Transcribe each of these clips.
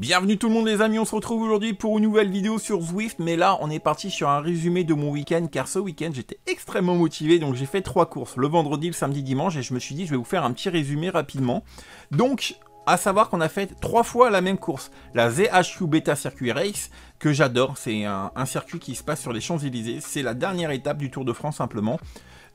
Bienvenue tout le monde les amis, on se retrouve aujourd'hui pour une nouvelle vidéo sur Zwift, mais là on est parti sur un résumé de mon week-end, car ce week-end j'étais extrêmement motivé, donc j'ai fait 3 courses, le vendredi, le samedi, dimanche, et je me suis dit je vais vous faire un petit résumé rapidement. Donc, à savoir qu'on a fait 3 fois la même course, la ZHQ Beta Circuit Race, que j'adore, c'est un circuit qui se passe sur les Champs-Élysées, c'est la dernière étape du Tour de France simplement.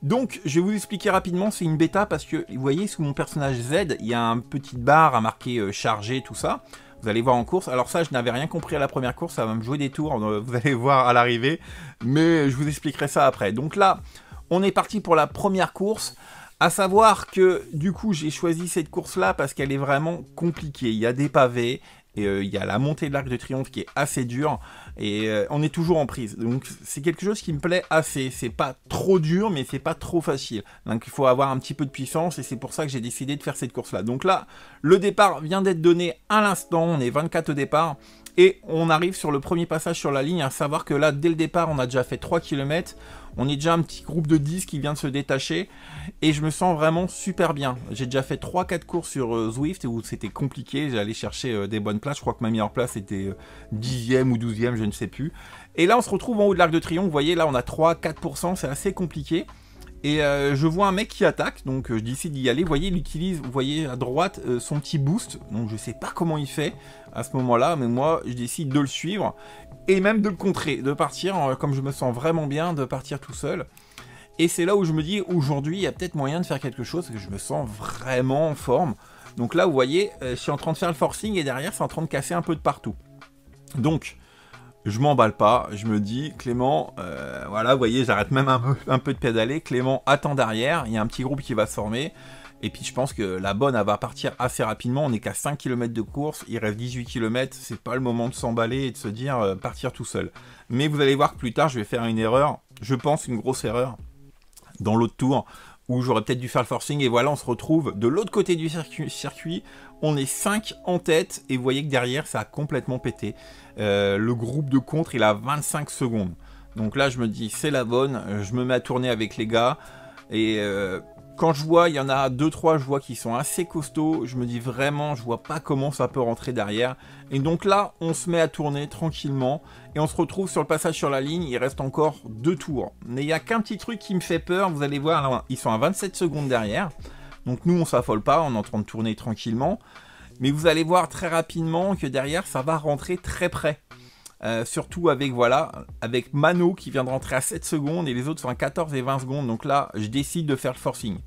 Donc, je vais vous expliquer rapidement, c'est une bêta parce que, vous voyez, sous mon personnage Z, il y a une petite barre à marquer chargé, tout ça. Vous allez voir en course. Alors ça, je n'avais rien compris à la première course, ça va me jouer des tours, vous allez voir à l'arrivée. Mais je vous expliquerai ça après. Donc là, on est parti pour la première course. À savoir que, du coup, j'ai choisi cette course-là parce qu'elle est vraiment compliquée. Il y a des pavés. Et il y a la montée de l'Arc de Triomphe qui est assez dure et on est toujours en prise. Donc c'est quelque chose qui me plaît assez. C'est pas trop dur mais c'est pas trop facile. Donc il faut avoir un petit peu de puissance et c'est pour ça que j'ai décidé de faire cette course là. Donc là, le départ vient d'être donné à l'instant. On est 24 au départ et on arrive sur le premier passage sur la ligne. À savoir que là, dès le départ, on a déjà fait 3 km. On est déjà un petit groupe de 10 qui vient de se détacher et je me sens vraiment super bien. J'ai déjà fait 3-4 courses sur Zwift où c'était compliqué, j'allais chercher des bonnes places, je crois que ma meilleure place était 10e ou 12e, je ne sais plus. Et là on se retrouve en haut de l'Arc de Triomphe, vous voyez là on a 3-4%, c'est assez compliqué. Et je vois un mec qui attaque, donc je décide d'y aller. Vous voyez, il utilise, vous voyez à droite, son petit boost. Donc je sais pas comment il fait à ce moment-là, mais moi je décide de le suivre. Et même de le contrer, de partir, comme je me sens vraiment bien, de partir tout seul. Et c'est là où je me dis, aujourd'hui, il y a peut-être moyen de faire quelque chose, parce que je me sens vraiment en forme. Donc là, vous voyez, je suis en train de faire le forcing, et derrière, c'est en train de casser un peu de partout. Donc, je m'emballe pas, je me dis, Clément, voilà, vous voyez, j'arrête même un peu de pédaler. Clément attend derrière, il y a un petit groupe qui va se former. Et puis je pense que la bonne, elle va partir assez rapidement. On n'est qu'à 5 km de course, il reste 18 km. C'est pas le moment de s'emballer et de se dire partir tout seul. Mais vous allez voir que plus tard, je vais faire une erreur. Je pense une grosse erreur dans l'autre tour où j'aurais peut-être dû faire le forcing. Et voilà, on se retrouve de l'autre côté du circuit. On est 5 en tête et vous voyez que derrière, ça a complètement pété. Le groupe de contre, il a 25 secondes. Donc là, je me dis, c'est la bonne. Je me mets à tourner avec les gars et... quand je vois, il y en a 2-3, je vois qui sont assez costauds, je me dis vraiment, je vois pas comment ça peut rentrer derrière. Et donc là, on se met à tourner tranquillement, et on se retrouve sur le passage sur la ligne, il reste encore 2 tours. Mais il n'y a qu'un petit truc qui me fait peur, vous allez voir, là, ils sont à 27 secondes derrière. Donc nous, on s'affole pas, on est en train de tourner tranquillement. Mais vous allez voir très rapidement que derrière, ça va rentrer très près. Surtout avec, voilà, avec Mano qui vient de rentrer à 7 secondes et les autres sont à 14 et 20 secondes. Donc là, je décide de faire le forcing.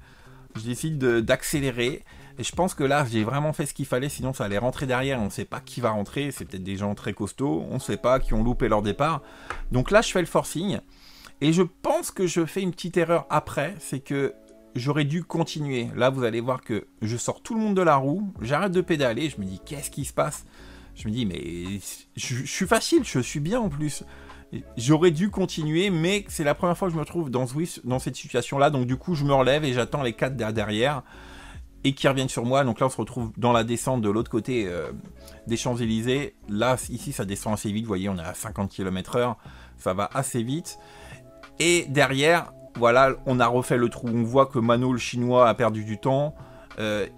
Je décide d'accélérer. Et je pense que là, j'ai vraiment fait ce qu'il fallait. Sinon, ça allait rentrer derrière. On ne sait pas qui va rentrer. C'est peut-être des gens très costauds. On ne sait pas, qui ont loupé leur départ. Donc là, je fais le forcing. Et je pense que je fais une petite erreur après. C'est que j'aurais dû continuer. Là, vous allez voir que je sors tout le monde de la roue. J'arrête de pédaler. Je me dis, qu'est-ce qui se passe ? Je me dis, mais je suis facile, je suis bien en plus. J'aurais dû continuer, mais c'est la première fois que je me trouve dans cette situation-là. Donc du coup, je me relève et j'attends les 4 derrière et qui reviennent sur moi. Donc là, on se retrouve dans la descente de l'autre côté des Champs-Élysées. Là, ici, ça descend assez vite. Vous voyez, on est à 50 km/h. Ça va assez vite. Et derrière, voilà, on a refait le trou. On voit que Mano, le chinois, a perdu du temps.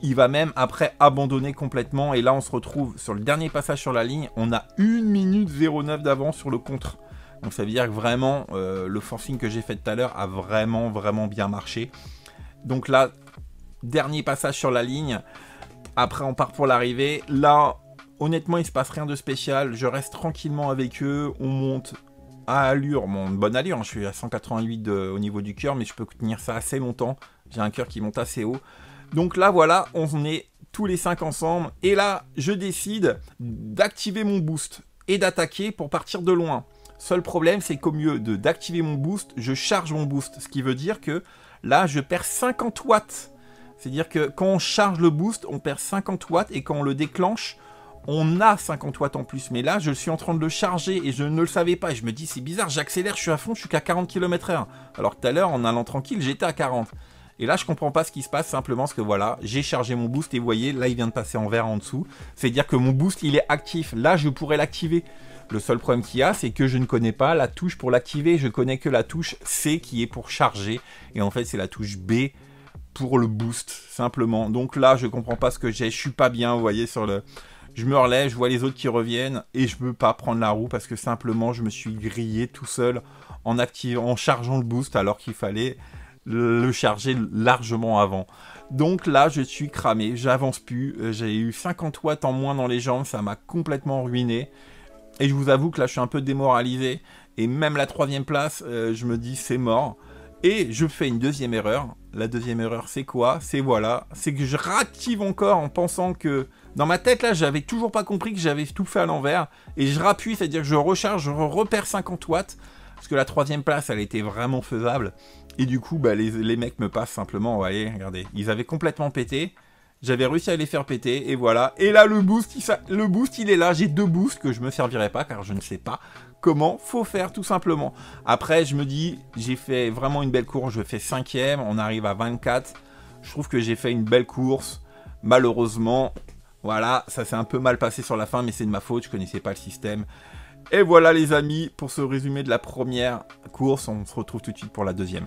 Il va même après abandonner complètement et là on se retrouve sur le dernier passage sur la ligne, on a 1 minute 09 d'avance sur le contre, donc ça veut dire que vraiment le forcing que j'ai fait tout à l'heure a vraiment bien marché. Donc là, dernier passage sur la ligne, après on part pour l'arrivée. Là honnêtement il se passe rien de spécial, je reste tranquillement avec eux, on monte à allure, bonne allure, hein. Je suis à 188 au niveau du cœur mais je peux tenir ça assez longtemps, j'ai un cœur qui monte assez haut. Donc là, voilà, on est tous les 5 ensemble. Et là, je décide d'activer mon boost et d'attaquer pour partir de loin. Seul problème, c'est qu'au mieux d'activer mon boost, je charge mon boost. Ce qui veut dire que là, je perds 50 watts. C'est-à-dire que quand on charge le boost, on perd 50 watts. Et quand on le déclenche, on a 50 watts en plus. Mais là, je suis en train de le charger et je ne le savais pas. Et je me dis, c'est bizarre, j'accélère, je suis à fond, je suis qu'à 40 km/h. Alors que tout à l'heure, en allant tranquille, j'étais à 40. Et là, je comprends pas ce qui se passe, simplement parce que voilà, j'ai chargé mon boost et vous voyez, là, il vient de passer en vert en dessous. C'est-à-dire que mon boost, il est actif. Là, je pourrais l'activer. Le seul problème qu'il y a, c'est que je ne connais pas la touche pour l'activer. Je connais que la touche C qui est pour charger. Et en fait, c'est la touche B pour le boost, simplement. Donc là, je comprends pas ce que j'ai. Je suis pas bien, vous voyez, sur le... Je me relève, je vois les autres qui reviennent et je peux pas prendre la roue parce que simplement je me suis grillé tout seul en chargeant le boost alors qu'il fallait le charger largement avant. Donc là, je suis cramé, j'avance plus, j'ai eu 50 watts en moins dans les jambes, ça m'a complètement ruiné. Et je vous avoue que là, je suis un peu démoralisé. Et même la 3e place, je me dis c'est mort. Et je fais une deuxième erreur. La deuxième erreur, c'est quoi? C'est voilà, c'est que je réactive encore en pensant que... Dans ma tête, là, j'avais toujours pas compris que j'avais tout fait à l'envers. Et je rappuie, c'est-à-dire que je recharge, je repère 50 watts. Parce que la 3e place, elle était vraiment faisable. Et du coup, bah, les mecs me passent simplement, vous voyez, regardez. Ils avaient complètement pété. J'avais réussi à les faire péter, et voilà. Et là, le boost, il est là. J'ai 2 boosts que je me servirai pas, car je ne sais pas comment faut faire, tout simplement. Après, je me dis, j'ai fait vraiment une belle course. Je fais 5e, on arrive à 24. Je trouve que j'ai fait une belle course. Malheureusement, voilà, ça s'est un peu mal passé sur la fin, mais c'est de ma faute, je connaissais pas le système. Et voilà les amis, pour ce résumé de la première course, on se retrouve tout de suite pour la deuxième.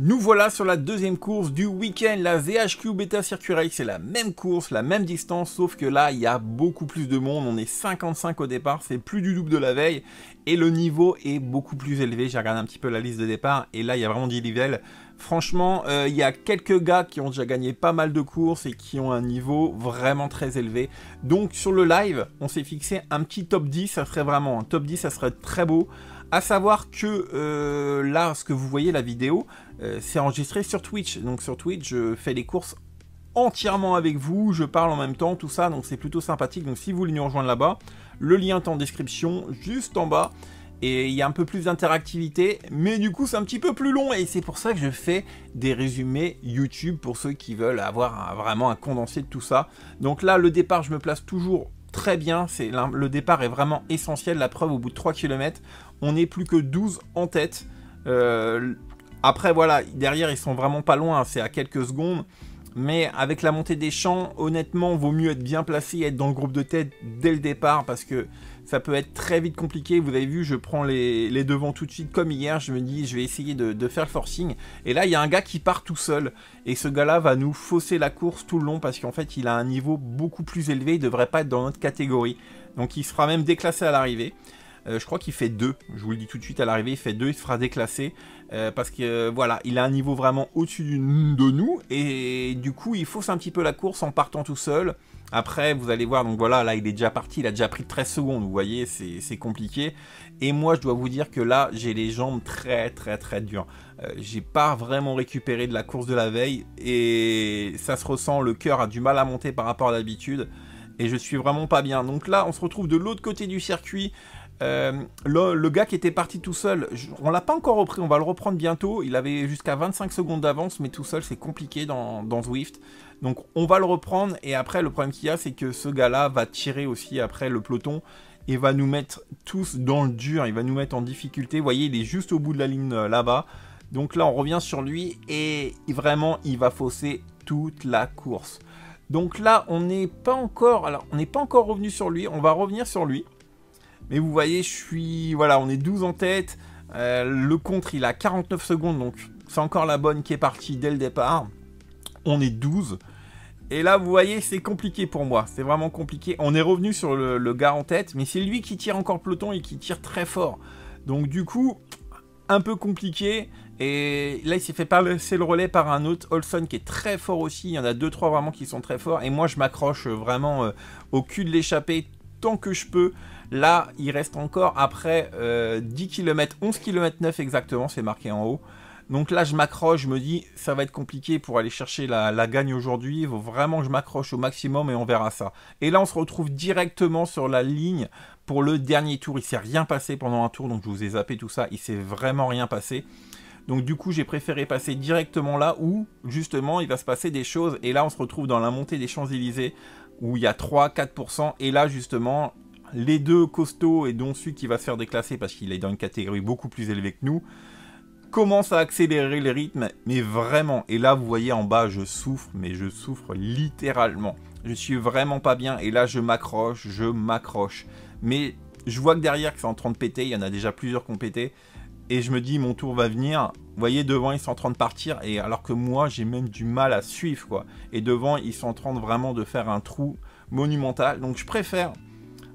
Nous voilà sur la deuxième course du week-end, la VHQ Beta Circuit Race. C'est la même course, la même distance, sauf que là, il y a beaucoup plus de monde. On est 55 au départ, c'est plus du double de la veille. Et le niveau est beaucoup plus élevé. J'ai regardé un petit peu la liste de départ, et là, il y a vraiment 10 levels. Franchement, il y a quelques gars qui ont déjà gagné pas mal de courses et qui ont un niveau vraiment très élevé. Donc, sur le live, on s'est fixé un petit top 10. Ça serait vraiment un top 10, ça serait très beau. À savoir que là, ce que vous voyez la vidéo, c'est enregistré sur Twitch. Donc sur Twitch, je fais les courses entièrement avec vous, je parle en même temps, tout ça, donc c'est plutôt sympathique. Donc si vous voulez nous rejoindre là-bas, le lien est en description, juste en bas. Et il y a un peu plus d'interactivité, mais du coup c'est un petit peu plus long. Et c'est pour ça que je fais des résumés YouTube pour ceux qui veulent avoir vraiment un condensé de tout ça. Donc là, le départ, je me place toujours très bien. Le départ est vraiment essentiel. La preuve, au bout de 3 km, on n'est plus que 12 en tête. Après, voilà, derrière, ils sont vraiment pas loin. C'est à quelques secondes. Mais avec la montée des champs, honnêtement, vaut mieux être bien placé et être dans le groupe de tête dès le départ parce que ça peut être très vite compliqué. Vous avez vu, je prends les devants tout de suite comme hier. Je me dis, je vais essayer de faire le forcing. Et là, il y a un gars qui part tout seul. Et ce gars-là va nous fausser la course tout le long parce qu'en fait, il a un niveau beaucoup plus élevé. Il ne devrait pas être dans notre catégorie. Donc, il sera même déclassé à l'arrivée. Je crois qu'il fait 2, je vous le dis tout de suite à l'arrivée, il fait 2, il se fera déclasser parce que voilà, il a un niveau vraiment au-dessus de nous et du coup il fausse un petit peu la course en partant tout seul. Après vous allez voir, donc voilà, là il est déjà parti, il a déjà pris 13 secondes, vous voyez, c'est compliqué. Et moi je dois vous dire que là j'ai les jambes très dures. J'ai pas vraiment récupéré de la course de la veille et ça se ressent, le cœur a du mal à monter par rapport à d'habitude et je suis vraiment pas bien. Donc là on se retrouve de l'autre côté du circuit. Le gars qui était parti tout seul, on l'a pas encore repris, on va le reprendre bientôt. Il avait jusqu'à 25 secondes d'avance, mais tout seul c'est compliqué dans Zwift. Donc on va le reprendre et après le problème qu'il y a c'est que ce gars là va tirer aussi après le peloton et va nous mettre tous dans le dur, il va nous mettre en difficulté. Vous voyez, il est juste au bout de la ligne là-bas. Donc là on revient sur lui et vraiment il va fausser toute la course. Donc là on n'est pas encore revenu sur lui, on va revenir sur lui. Mais vous voyez, voilà, on est 12 en tête. Le contre, il a 49 secondes, donc c'est encore la bonne qui est partie dès le départ. On est 12. Et là, vous voyez, c'est compliqué pour moi. C'est vraiment compliqué. On est revenu sur le gars en tête, mais c'est lui qui tire encore peloton et qui tire très fort. Donc du coup, un peu compliqué. Et là, il s'est fait passer le relais par un autre, Olson, qui est très fort aussi. Il y en a 2-3 vraiment qui sont très forts. Et moi, je m'accroche vraiment au cul de l'échappée tant que je peux. Là, il reste encore après 10 km, 11 km 9 exactement, c'est marqué en haut. Donc là, je m'accroche, je me dis, ça va être compliqué pour aller chercher la gagne aujourd'hui. Il faut vraiment que je m'accroche au maximum et on verra ça. Et là, on se retrouve directement sur la ligne pour le dernier tour. Il ne s'est rien passé pendant un tour, donc je vous ai zappé tout ça. Il ne s'est vraiment rien passé. Donc du coup, j'ai préféré passer directement là où, justement, il va se passer des choses. Et là, on se retrouve dans la montée des Champs-Élysées où il y a 3-4%. Et là, justement, les deux costauds, et dont celui qui va se faire déclasser parce qu'il est dans une catégorie beaucoup plus élevée que nous, commencent à accélérer les rythmes, mais vraiment. Et là, vous voyez en bas, je souffre, mais je souffre littéralement. Je suis vraiment pas bien. Et là, je m'accroche. Mais je vois que derrière, que c'est en train de péter. Il y en a déjà plusieurs qui ont pété. et je me dis mon tour va venir. Vous voyez, devant ils sont en train de partir, et alors que moi j'ai même du mal à suivre quoi. Et devant ils sont en train de vraiment de faire un trou monumental. Donc je préfère,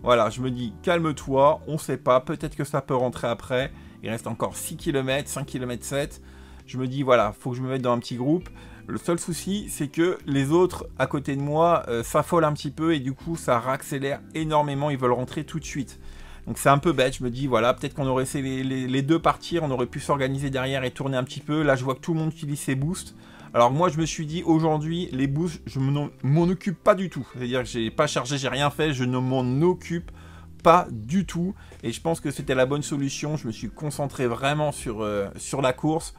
voilà, je me dis calme-toi, on sait pas, peut-être que ça peut rentrer après. Il reste encore 6 km, 5 km 7. Je me dis voilà, faut que je me mette dans un petit groupe. Le seul souci, c'est que les autres à côté de moi s'affolent un petit peu et du coup ça raccélère énormément, ils veulent rentrer tout de suite. Donc c'est un peu bête, je me dis voilà, peut-être qu'on aurait laissé les deux partir, on aurait pu s'organiser derrière et tourner un petit peu. Là je vois que tout le monde utilise ses boosts. Alors moi je me suis dit aujourd'hui, les boosts, je m'en occupe pas du tout. C'est-à-dire que j'ai pas chargé, j'ai rien fait, je ne m'en occupe pas du tout. Et je pense que c'était la bonne solution, je me suis concentré vraiment sur la course.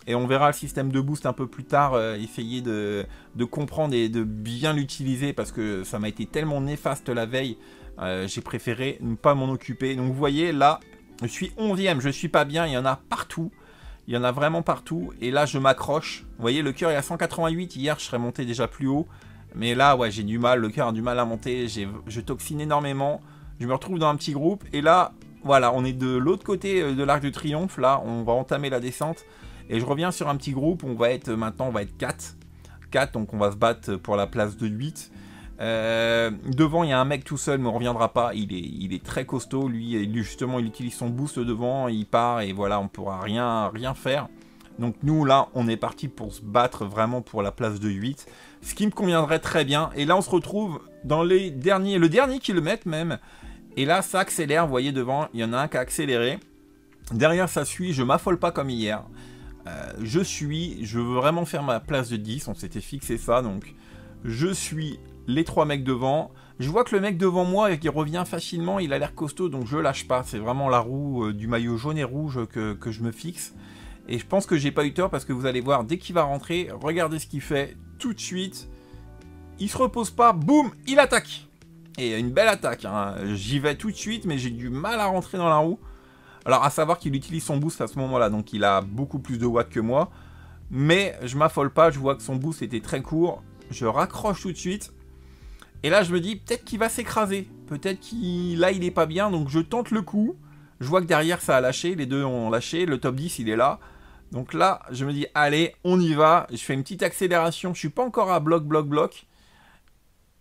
Et on verra le système de boost un peu plus tard, essayer de comprendre et de bien l'utiliser parce que ça m'a été tellement néfaste la veille, j'ai préféré ne pas m'en occuper. Donc vous voyez, là, je suis 11e, je suis pas bien, il y en a partout, il y en a vraiment partout, et là je m'accroche. Vous voyez, le cœur est à 188, hier je serais monté déjà plus haut, mais là, ouais, j'ai du mal, le cœur a du mal à monter, je toxine énormément, je me retrouve dans un petit groupe, et là, voilà, on est de l'autre côté de l'Arc de Triomphe, là, on va entamer la descente. Et je reviens sur un petit groupe, maintenant on va être 4. 4, donc on va se battre pour la place de 8. Devant, il y a un mec tout seul, mais on ne reviendra pas. Il est très costaud, lui justement, il utilise son boost devant, il part, et voilà, on ne pourra rien faire. Donc nous, là, on est parti pour se battre vraiment pour la place de 8. Ce qui me conviendrait très bien. Et là, on se retrouve dans le dernier kilomètre même. Et là, ça accélère, vous voyez devant, il y en a un qui a accéléré. Derrière, ça suit, je m'affole pas comme hier. Je veux vraiment faire ma place de 10, on s'était fixé ça, donc je suis les 3 mecs devant. Je vois que le mec devant moi, il revient facilement, il a l'air costaud, donc je lâche pas. C'est vraiment la roue du maillot jaune et rouge que je me fixe. Et je pense que j'ai pas eu tort parce que vous allez voir, dès qu'il va rentrer, regardez ce qu'il fait tout de suite. Il se repose pas, boum, il attaque. Et une belle attaque, hein. J'y vais tout de suite, mais j'ai du mal à rentrer dans la roue. Alors, à savoir qu'il utilise son boost à ce moment-là, donc il a beaucoup plus de watts que moi. Mais je m'affole pas, je vois que son boost était très court. Je raccroche tout de suite. Et là, je me dis, peut-être qu'il va s'écraser. Peut-être qu'il est pas bien, donc je tente le coup. Je vois que derrière, ça a lâché, les deux ont lâché. Le top 10, il est là. Donc là, je me dis, allez, on y va. Je fais une petite accélération, je suis pas encore à bloc.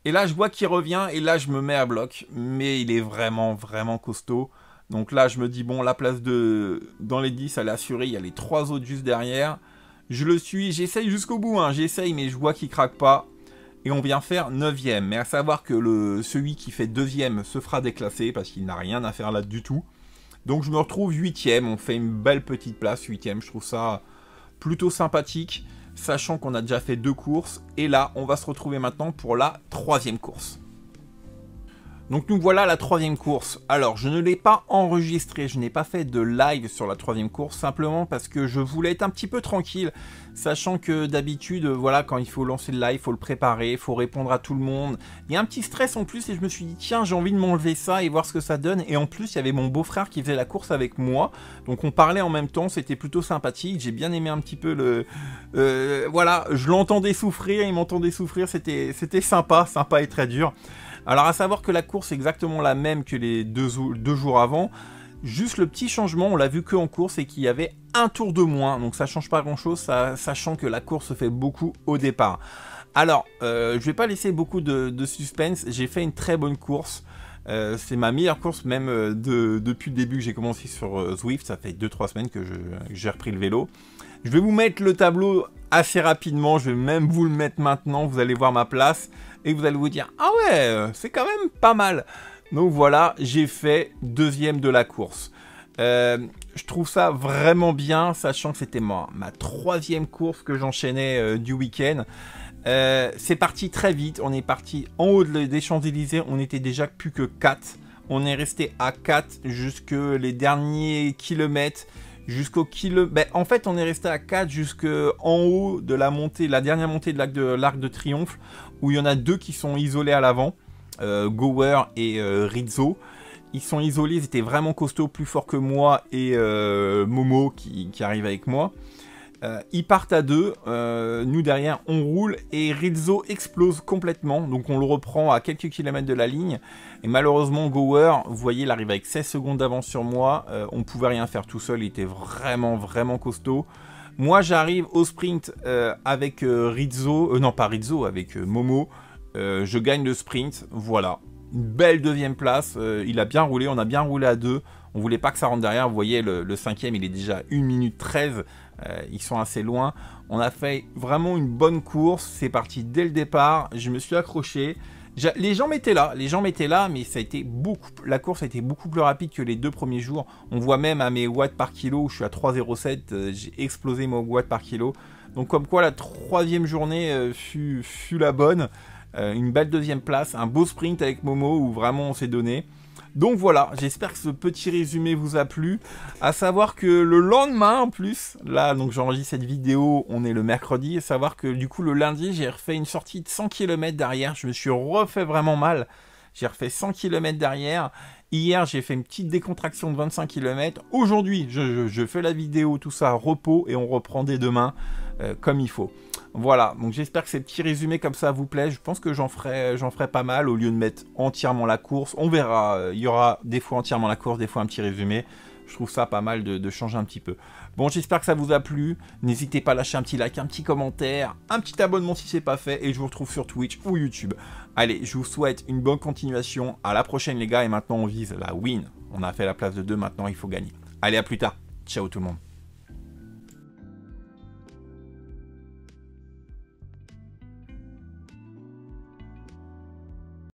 Et là, je vois qu'il revient, et là, je me mets à bloc. Mais il est vraiment, vraiment costaud. Donc là, je me dis, bon, la place dans les 10, elle est assurée. Il y a les 3 autres juste derrière. Je le suis, j'essaye jusqu'au bout. Hein. J'essaye, mais je vois qu'il craque pas. Et on vient faire 9e. Mais à savoir que celui qui fait 2e se fera déclasser parce qu'il n'a rien à faire là du tout. Donc je me retrouve 8e. On fait une belle petite place, 8e. Je trouve ça plutôt sympathique. Sachant qu'on a déjà fait 2 courses. Et là, on va se retrouver maintenant pour la 3e course. Donc nous voilà à la 3e course. Alors je ne l'ai pas enregistré, je n'ai pas fait de live sur la 3e course, simplement parce que je voulais être un petit peu tranquille, sachant que d'habitude, voilà, quand il faut lancer le live, il faut le préparer, il faut répondre à tout le monde. Il y a un petit stress en plus et je me suis dit tiens, j'ai envie de m'enlever ça et voir ce que ça donne. Et en plus, il y avait mon beau-frère qui faisait la course avec moi, donc on parlait en même temps, c'était plutôt sympathique. J'ai bien aimé un petit peu voilà, je l'entendais souffrir, il m'entendait souffrir, c'était sympa et très dur. Alors à savoir que la course est exactement la même que les deux jours avant, juste le petit changement, on l'a vu que en course, c'est qu'il y avait un tour de moins, donc ça change pas grand chose, sachant que la course se fait beaucoup au départ. Alors, je vais pas laisser beaucoup de suspense, j'ai fait une très bonne course, c'est ma meilleure course même depuis le début que j'ai commencé sur Zwift, ça fait 2-3 semaines que j'ai repris le vélo. Je vais vous mettre le tableau assez rapidement, je vais même vous le mettre maintenant, vous allez voir ma place. Et vous allez vous dire, ah ouais, c'est quand même pas mal. Donc voilà, j'ai fait 2e de la course. Je trouve ça vraiment bien, sachant que c'était ma 3e course que j'enchaînais du week-end. C'est parti très vite, on est parti en haut des Champs-Élysées, on était déjà plus que 4. On est resté à 4 jusque les derniers kilomètres. En fait, on est resté à 4 jusqu'en haut de la dernière montée de l'Arc de Triomphe, où il y en a 2 qui sont isolés à l'avant, Gower et Rizzo. Ils sont isolés, ils étaient vraiment costauds, plus forts que moi et Momo qui arrive avec moi. Ils partent à 2, nous derrière on roule et Rizzo explose complètement, donc on le reprend à quelques kilomètres de la ligne, et malheureusement Gower, vous voyez, il arrive avec 16 secondes d'avance sur moi, on pouvait rien faire tout seul, il était vraiment costaud. Moi j'arrive au sprint avec Rizzo, non pas Rizzo, avec Momo, je gagne le sprint, voilà. Une belle deuxième place, il a bien roulé, on a bien roulé à 2, on voulait pas que ça rentre derrière, vous voyez le cinquième il est déjà 1 minute 13, ils sont assez loin. On a fait vraiment une bonne course, c'est parti dès le départ, je me suis accroché. Les gens m'étaient là, mais ça a été la course a été beaucoup plus rapide que les 2 premiers jours. On voit même à mes watts par kilo, où je suis à 3,07, j'ai explosé mon watts par kilo. Donc comme quoi la 3e journée fut la bonne. Une belle deuxième place, un beau sprint avec Momo où vraiment on s'est donné. Donc voilà, j'espère que ce petit résumé vous a plu. À savoir que le lendemain en plus, là donc j'enregistre cette vidéo, on est le mercredi, à savoir que du coup le lundi j'ai refait une sortie de 100 km derrière, je me suis refait vraiment mal. J'ai refait 100 km derrière. Hier, j'ai fait une petite décontraction de 25 km. Aujourd'hui, je fais la vidéo, tout ça, repos, et on reprend dès demain comme il faut. Voilà, donc j'espère que ces petits résumés comme ça vous plaisent. Je pense que j'en ferai pas mal au lieu de mettre entièrement la course. On verra, il y aura des fois entièrement la course, des fois un petit résumé. Je trouve ça pas mal de changer un petit peu. Bon, j'espère que ça vous a plu. N'hésitez pas à lâcher un petit like, un petit commentaire, un petit abonnement si c'est pas fait. Et je vous retrouve sur Twitch ou YouTube. Allez, je vous souhaite une bonne continuation. À la prochaine les gars. Et maintenant on vise la win. On a fait la place de 2, maintenant il faut gagner. Allez, à plus tard. Ciao tout le monde.